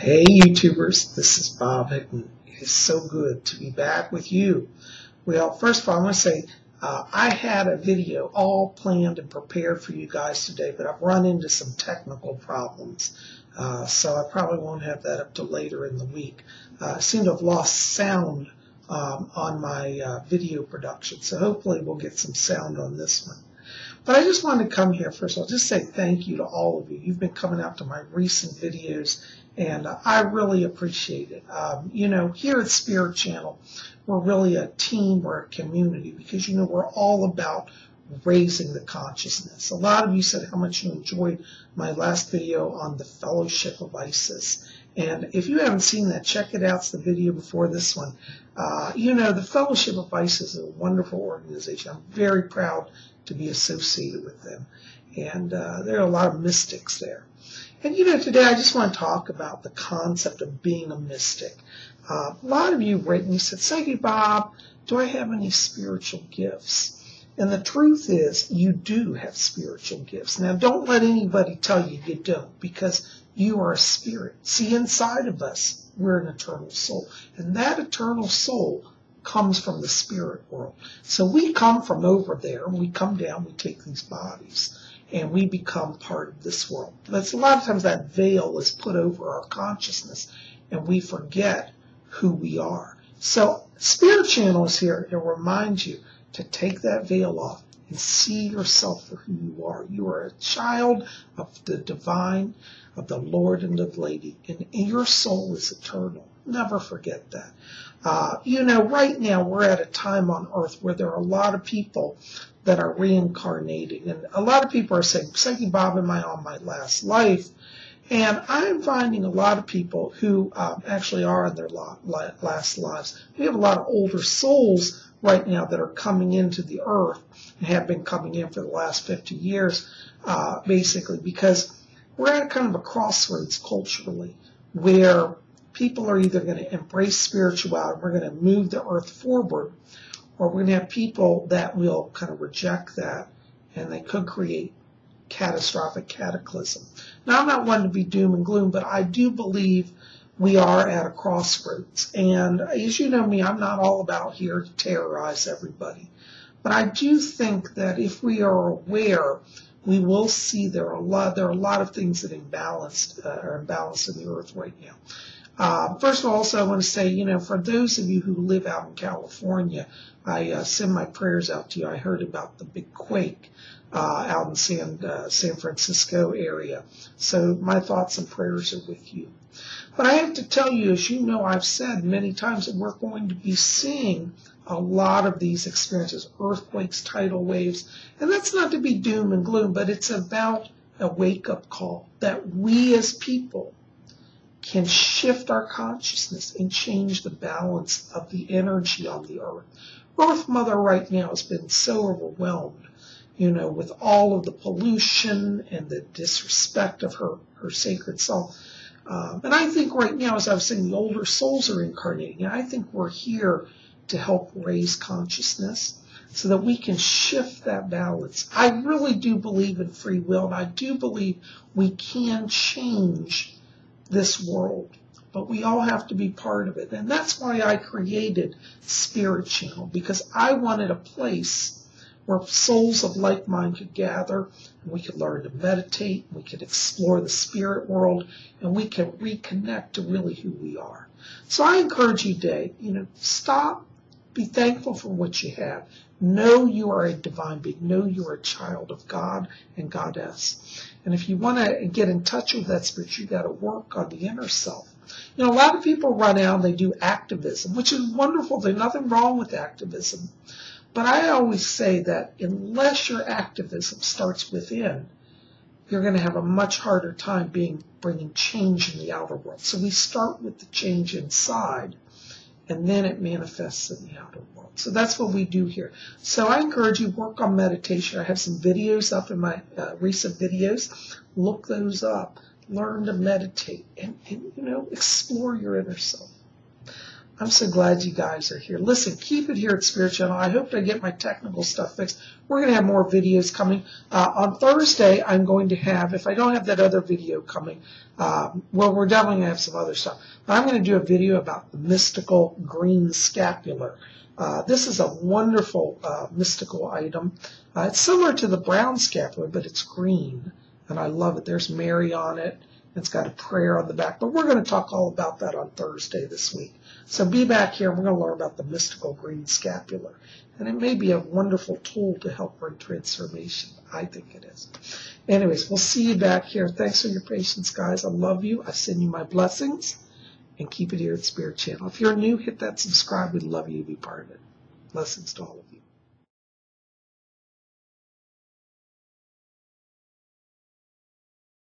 Hey YouTubers, this is Bob Hickman. It is so good to be back with you. Well, first of all, I want to say I had a video all planned and prepared for you guys today, but I've run into some technical problems, so I probably won't have that up till later in the week. I seem to have lost sound on my video production, so hopefully we'll get some sound on this one. But I just wanted to come here first of all, just say thank you to all of you. You've been coming out to my recent videos, and I really appreciate it. Here at Spirit Channel, we're really a team, we're a community, because, we're all about raising the consciousness. A lot of you said how much you enjoyed my last video on the Fellowship of Isis. And if you haven't seen that, check it out. It's the video before this one. The Fellowship of Isis is a wonderful organization. I'm very proud to be associated with them. And there are a lot of mystics there. And today I just want to talk about the concept of being a mystic. A lot of you written, you said, "Say, Bob, do I have any spiritual gifts?" And the truth is, you do have spiritual gifts. Now, don't let anybody tell you you don't, because you are a spirit. See, inside of us, we're an eternal soul. And that eternal soul comes from the spirit world. So we come from over there, and we come down, we take these bodies, and we become part of this world. But a lot of times that veil is put over our consciousness, and we forget who we are. So Spirit Channel is here to remind you to take that veil off and see yourself for who you are. You are a child of the divine, of the Lord and the Lady, and your soul is eternal. Never forget that. Right now we're at a time on earth where there are a lot of people that are reincarnating, and a lot of people are saying, "Psyche Bob, am I on my last life?" And I'm finding a lot of people who actually are in their last lives. We have a lot of older souls right now that are coming into the earth and have been coming in for the last 50 years, basically, because we're at kind of a crossroads culturally where people are either going to embrace spirituality, we're going to move the earth forward, or we're going to have people that will kind of reject that, and they could create catastrophic cataclysm. Now, I'm not one to be doom and gloom, but I do believe we are at a crossroads. And as you know me, I'm not all about here to terrorize everybody. But I do think that if we are aware, we will see there are a lot of things that are imbalanced in the earth right now. First of all, also I want to say, for those of you who live out in California, I send my prayers out to you. I heard about the big quake out in San Francisco area. So my thoughts and prayers are with you. But I have to tell you, as you know, I've said many times that we're going to be seeing a lot of these experiences, earthquakes, tidal waves. And that's not to be doom and gloom, but it's about a wake-up call that we as people can shift our consciousness and change the balance of the energy on the earth. Earth Mother right now has been so overwhelmed, with all of the pollution and the disrespect of her sacred self. And I think right now, as I was saying, the older souls are incarnating, and I think we're here to help raise consciousness so that we can shift that balance. I really do believe in free will, and I do believe we can change this world, but we all have to be part of it. And that's why I created Spirit Channel, because I wanted a place where souls of like mind could gather, and we could learn to meditate, we could explore the spirit world, and we can reconnect to really who we are. So I encourage you today, stop, be thankful for what you have. Know you are a divine being. Know you are a child of God and Goddess. And if you want to get in touch with that spirit, you got to work on the inner self. A lot of people run out and they do activism, which is wonderful. There's nothing wrong with activism. But I always say that unless your activism starts within, you're going to have a much harder time bringing change in the outer world. So we start with the change inside, and then it manifests in the outer world. So that's what we do here. So I encourage you to work on meditation. I have some videos up in my recent videos. Look those up. Learn to meditate and explore your inner self. I'm so glad you guys are here. Listen, keep it here at Spirit Channel. I hope I get my technical stuff fixed. We're going to have more videos coming. On Thursday, I'm going to have, if I don't have that other video coming, well, we're definitely going to have some other stuff. But I'm going to do a video about the mystical green scapular. This is a wonderful mystical item. It's similar to the brown scapular, but it's green, and I love it. There's Mary on it. It's got a prayer on the back, but we're going to talk all about that on Thursday this week. So be back here, and we're going to learn about the mystical green scapular. And it may be a wonderful tool to help bring transformation. I think it is. Anyways, we'll see you back here. Thanks for your patience, guys. I love you. I send you my blessings. And keep it here at Spirit Channel. If you're new, hit that subscribe. We'd love you to be part of it. Blessings to all of you.